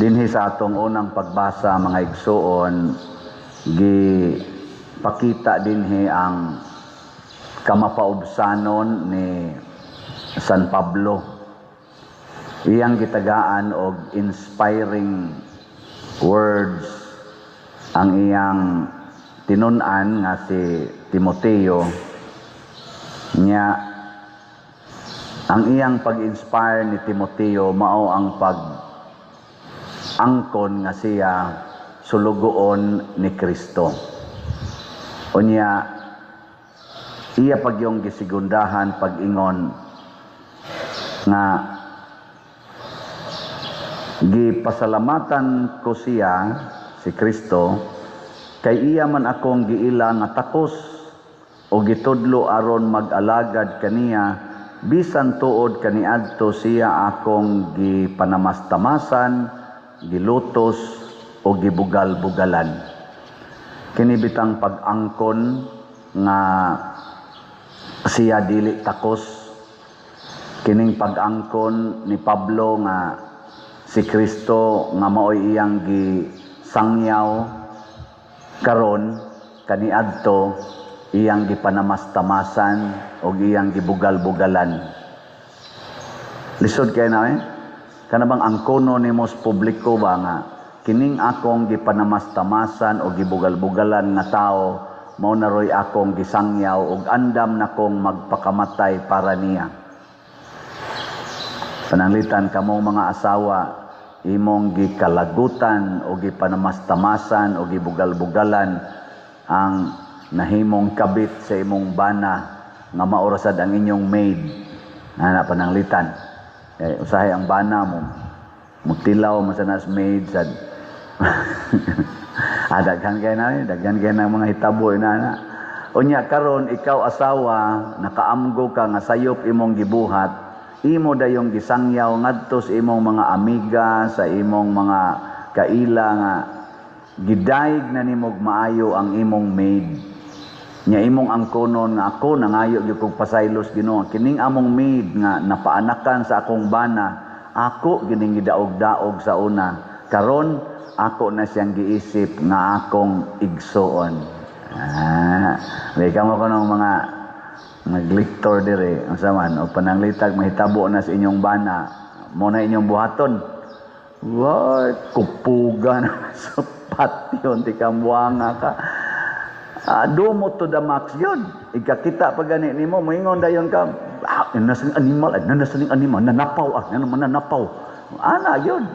Dinhi sa atong unang pagbasa mga igsuon, gipakita dinhi ang kamapaubsanon ni San Pablo. Iyang gitagaan og inspiring words ang iyang tinun-an nga si Timoteo nya. Ang iyang pag-inspire ni Timoteo mao ang angkon nga siya sulugoon ni Kristo. Unya iya pagyong gisigundahan pag-ingon nga gipasalamatan ko siya si Kristo kay iya man akong giila nga takos o gitudlo aron mag-alagad kaniya bisan tuod kaniadto siya akong gipanamastamasan, gilutos o gibugal-bugalan. Kini bitang pag-angkon nga siya dili takos, kining pag-angkon ni Pablo nga si Kristo nga maoy iyang gisangyaw karon kaniadto iyang gipanamastamasan o iyang gibugal-bugalan. Lisod kay na kana bang angkono nimo sa publiko ba nga kining akong gipanamastamasan o gibugal-bugalan nga tao mao na roy akong gisangyaw ug andam na kong magpakamatay para niya. Pananglitan kamong mga asawa imong gikalagutan o gipanamastamasan o gibugal-bugalan ang nahimong kabit sa imong bana nga maorasad ang inyong maid. Ana pananglitan. Usahay ang bana mo mutilaw mo sa nas maid sad daghan kay na mga hitabo na. Unya karon ikaw asawa nakaamgo ka nga sayop imong gibuhat, imo dayong gisangyaw ngadto sa imong mga amiga, sa imong mga kaila nga gidayeg na nimo maayo ang imong maid. Nya imong angkonon nga ako nangayo gyud kog pasaylos Ginoo kining among maid nga napaanakan sa akong bana, ako gining gidaog-daog sa una, karon ako na siyang giisip nga akong igsuon. Ikaw mo kanong mga nagliktor dire unsa man o pananglitag mahitabo na sa inyong bana mo na inyong buhaton. Kupugan sa patyon ti kambuanga ka. Dumot to the max yun. Ikakita pa gani nimo moingon dayon ka, nasaning animal, nanapaw, nanapaw. Ana yun.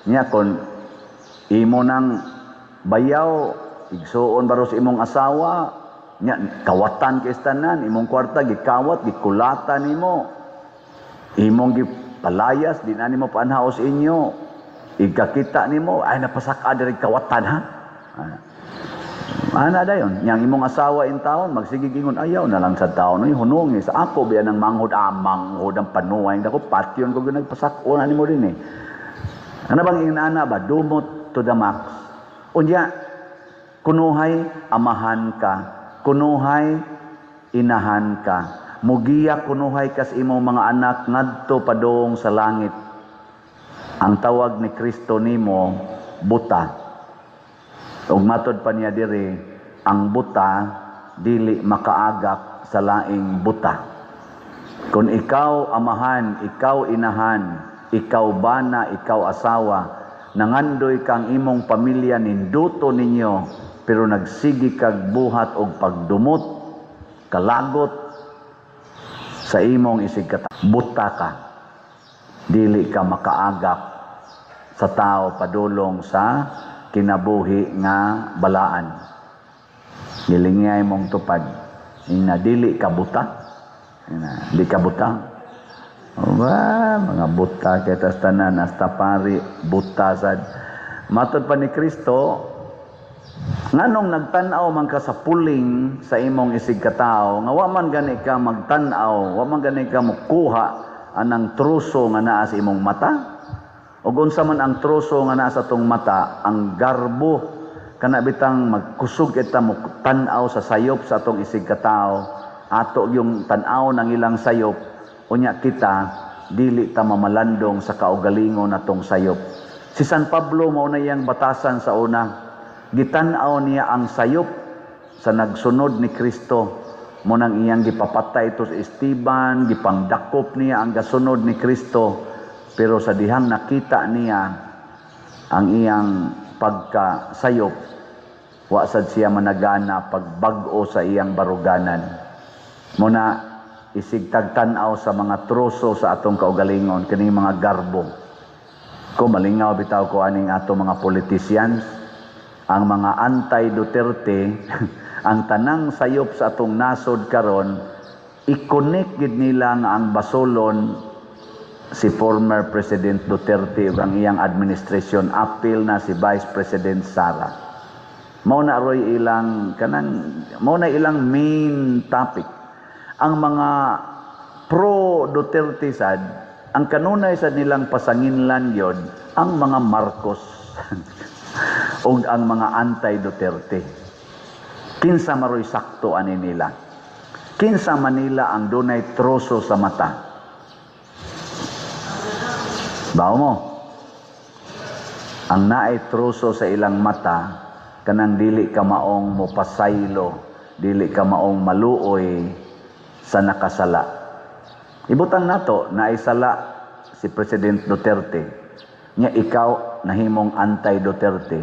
Nya kon imo nang bayaw, igsuon baros imong asawa, nya kawatan kay tanan, imong kwarta gikawat, gikulatan nimo. Imong gipalayas di na nimo paanhaos inyo. Ikakita nimo ay napasaka diri kawatan ha. Ana dayon, yang imong asawa in taon magsigig ingon ayaw na lang sa taon no hunong sa ako biya nang manghod ang panuway dako patyon ko nagpasako na nimo din Ano bang inana ba dumot to the max. Unya kunuhay amahan ka, kunuhay inahan ka, mugiya kunuhay kas imong mga anak ngadto padong sa langit. Ang tawag ni Kristo nimo buta. Ug matod pa niya diri, ang buta dili makaagak sa laing buta. Kung ikaw amahan, ikaw inahan, ikaw bana, ikaw asawa, nangandoy kang imong pamilya ninduto ninyo, pero nagsigi kag buhat og pagdumot, kalagot sa imong isigkata. Buta ka. Dili ka makaagak sa tao padulong sa kinabuhi nga balaan. Gilingay mong tupad. Ina dili ka buta. Di ka buta. Mga buta kay tas tanan hasta pari buta sad. Matod pa ni Kristo nganong nagtan-aw man ka sa puling sa imong isig katao nga wa man gani ka magtan-aw, wa man gani ka mokuha anang truso nga naa sa imong mata. O unsa man ang troso nga nasa tong mata, ang garbo kana bitang magkusog kita mo tan-aw sa sayop sa atong isig katao, ato yung tan-aw ng ilang sayop, unya kita dili ta mamalandong sa kaugalingon natong sayop. Si San Pablo mao na iyang batasan sa una. Gitan-aw niya ang sayop sa nagsunod ni Kristo. Mo nang iyang gipapatay ito sa Esteban, gipangdakop niya ang gasunod ni Kristo. Pero sa dihang nakita niya ang iyang pagkasayop, wa sad siya managana pagbag-o sa iyang baruganan. Muna isig tagtan-aw sa mga troso sa atong kaugalingon, kining mga garbo. Ko malingaw bitaw ko aning ato mga politicians, ang mga anti-Duterte, ang tanang sayop sa atong nasod karon, i-connect gid nila nga ang basolon si former President Duterte ug ang iyang administrasyon, apil na si Vice President Sara. Mao na roy ilang ilang main topic. Ang mga pro Duterte sad, ang kanunay sad nilang pasanginlan yun, ang mga Marcos ug ang mga anti-Duterte. Kinsa maroy sakto ani nila. Kinsa Manila ang dunay troso sa mata. Bao mo? Ang naay troso sa ilang mata, kanang dili ka maong mopasaylo, dili ka maong maluoy sa nakasala. Ibutang nato na isala si President Duterte, nya ikaw nahimong anti-Duterte.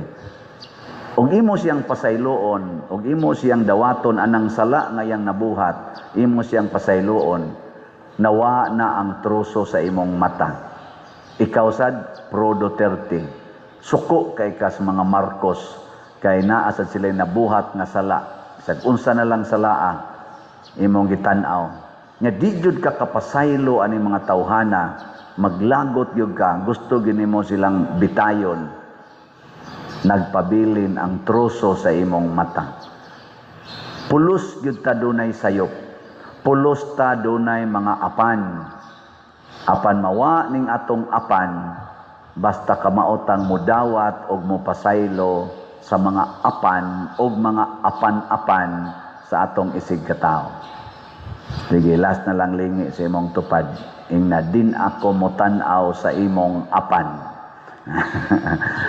Og imo siyang pasayloon, og imo siyang dawaton anang sala nga yang nabuhat, imo siyang pasayloon, nawa na ang troso sa imong mata. Ikaw sad pro Duterte. Suko kay kas mga Marcos, kay naa sad sila nabuhat nga sala. Sag unsa na lang salaa imong gitan-aw. Nya di jud ka kapasaylo ani mga tawhana, maglagot gyud ka, gusto ginimo silang bitayon. Nagpabilin ang troso sa imong mata. Pulos gyud ta dunay sayop. Pulos ta dunay mga apan. Apan mawa ning atong apan, basta kamaotang mudawat og mopasaylo sa mga apan og mga apan-apan sa atong isig katao. Sige, last na lang lingi sa imong tupad. Ingna din ako motan-aw sa imong apan.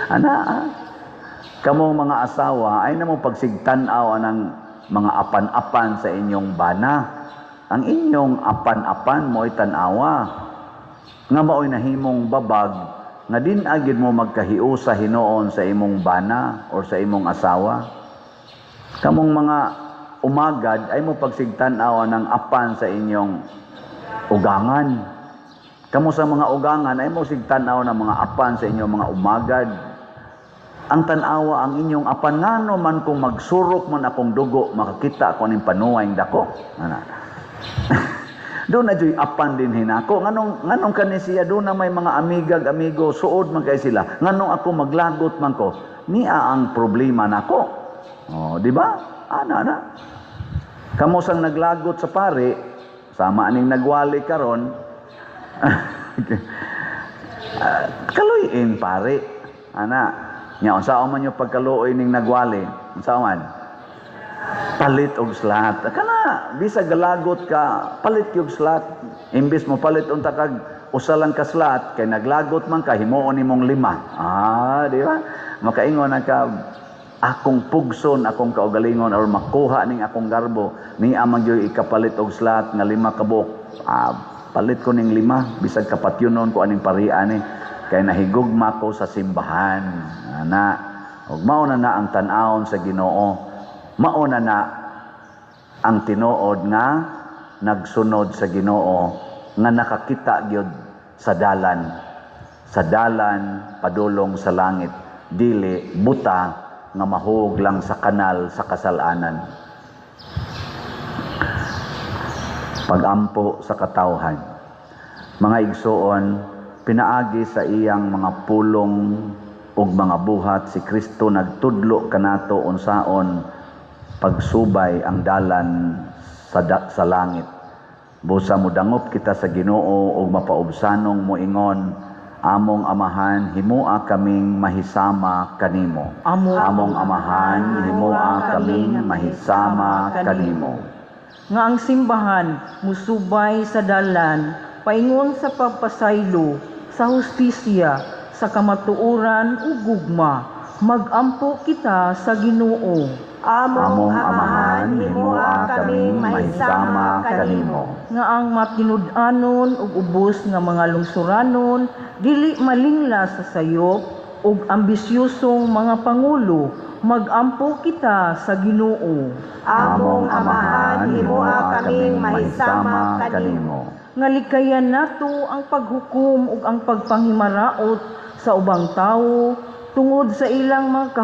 Ana, kamong mga asawa ay namo pagsigtan-aw anang mga apan-apan sa inyong bana. Ang inyong apan-apan mo'y tan-awa. Nga mao'y nahimong babag, nga din agid mo magkahiusa hinoon sa imong bana or sa imong asawa. Kamong mga umagad ay mo pagsigtan-aw ng apan sa inyong ugangan. Kamo sa mga ugangan ay mo sigtan-aw ng mga apan sa inyong mga umagad. Ang tanawa ang inyong apan, ngano man kung magsurok man akong dugo, makakita ako ning panuway dako. Doon na dyo'y apan din hinako. Nganong kani siya, doon na may mga amigag-amigo, suod man kay sila. Nganong ako maglagot man ko, niya ang problema nako. O, di ba? Ana. Kamo sang naglagot sa pare, sama aning nagwali karon. Kaluyin pare. Ana, nya unsa man yung pagkaluoy ning nagwali? Unsa man? Palit og slat. Kana bisa galagot ka, palit yung slat. Imbis mo palit unta kag usa lang ka slat, kay naglagot man ka himuon nimong 5. Di ba? Makaingon ka akong pugson, akong kaugalingon or makuha ning akong garbo, ni amang gyoy ikapalit og slat nga 5 ka buok. Palit ko ning 5 bisag kapatyonon ko aning parian kay nahigugma ko sa simbahan. Ana, ug mao na ang tan-awon sa Ginoo. Mauna na ang tinuod nga nagsunod sa Ginoo nga nakakita gyud sa dalan padulong sa langit, dili buta nga mahug lang sa kanal sa kasalanan. Pagampo sa katawhan. Mga igsoon, pinaagi sa iyang mga pulong ug mga buhat si Kristo nagtudlo kanato unsaon pagsubay ang dalan sa langit. Busa mo dangop kita sa Ginoo ug mapaubsanong moingon, among amahan himua kaming mahisama kanimo. Among amahan himua kaming mahisama kanimo. Nga ang simbahan musubay sa dalan paingon sa pagpasaylo sa hustisya sa kamatuoran ug gugma. Magampo kita sa Ginoo. Among Amahan, himuha kaming mahisama kanimo. Nga ang matinud-anon ug ubos nga mga lungsuranon dili malingla sa sayop ug ambisyosong mga pangulo. Magampo kita sa Ginoo. Among Amahan, himuha kaming mahisama kanimo. Nga likayan nato ang paghukom ug ang pagpanghimaraot sa ubang tawo tungod sa ilang mga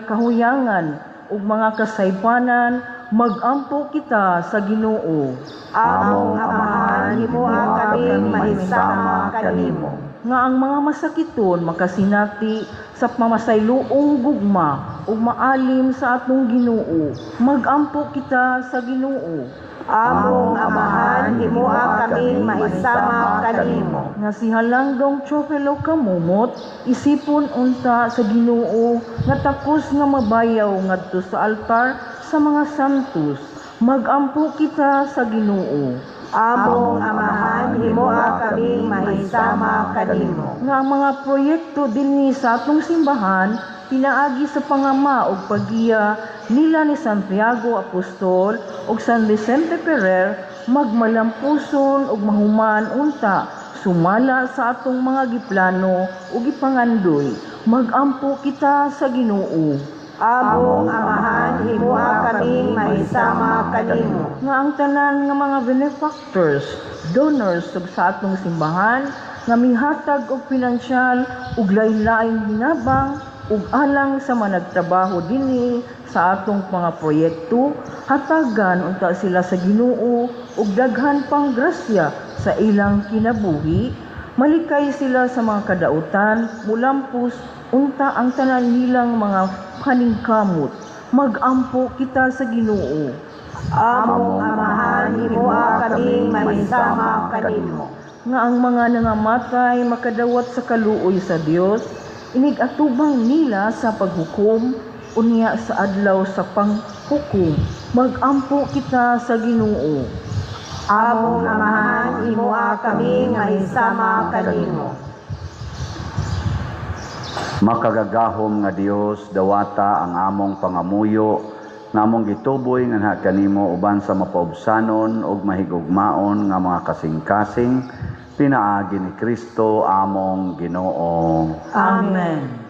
kahuyangan ug mga kasaypanan. Magampo kita sa Ginoo. Among Amahan, himuha kaming mahisama kanimo. Nga ang mga masakiton makasinati sa pamasayloong gugma ug maalim sa atong Ginoo. Magampo kita sa Ginoo. Among Amahan, himuha kaming mahisama kanimo. Nga si Halangdong Chofelo Kamumot, isipon unta sa Ginoo nga takos nga mabayaw ngadto sa altar sa mga santos. Magampo kita sa Ginoo. Among Amahan, himuha kaming mahisama kanimo. Nga ang mga proyekto dinhi sa atong simbahan pinaagi sa pangama ug pagiya nila ni Santiago Apostol ug San Vicente Ferrer magmalampuson ug mahuman unta sumala sa atong mga giplano ug gipangandoy. Magampo kita sa Ginoo. Among Amahan, himuha kaming mahisama kanimo. Nga ang tanan nga mga benefactors, donors ug sa atong simbahan nga mihatag og pinansyal ug lain-laing hinabang ug alang sa managtrabaho dinhi sa atong mga proyekto, hatagan unta sila sa Ginoo ug daghan pang grasya sa ilang kinabuhi. Malikay sila sa mga kadautan, mulampos unta ang tanan nilang mga paningkamot. Magampo kita sa Ginoo. Among Amahan, himuha kaming mahisama kanimo. Nga ang mga nangamatay makadawat sa kaluoy sa Dios, inigatubang nila sa paghukom unya sa adlaw sa panghukom. Magampo kita sa Ginoo. Among Amahan, himuha kaming mahisama kanimo. Makagagahom nga Dios dawata ang among pangamuyo namong gituboy nga kanimo uban sa mapaubsanon ug mahigugmaon nga mga kasing-kasing pinaagi ni Kristo among Ginoo. Amen.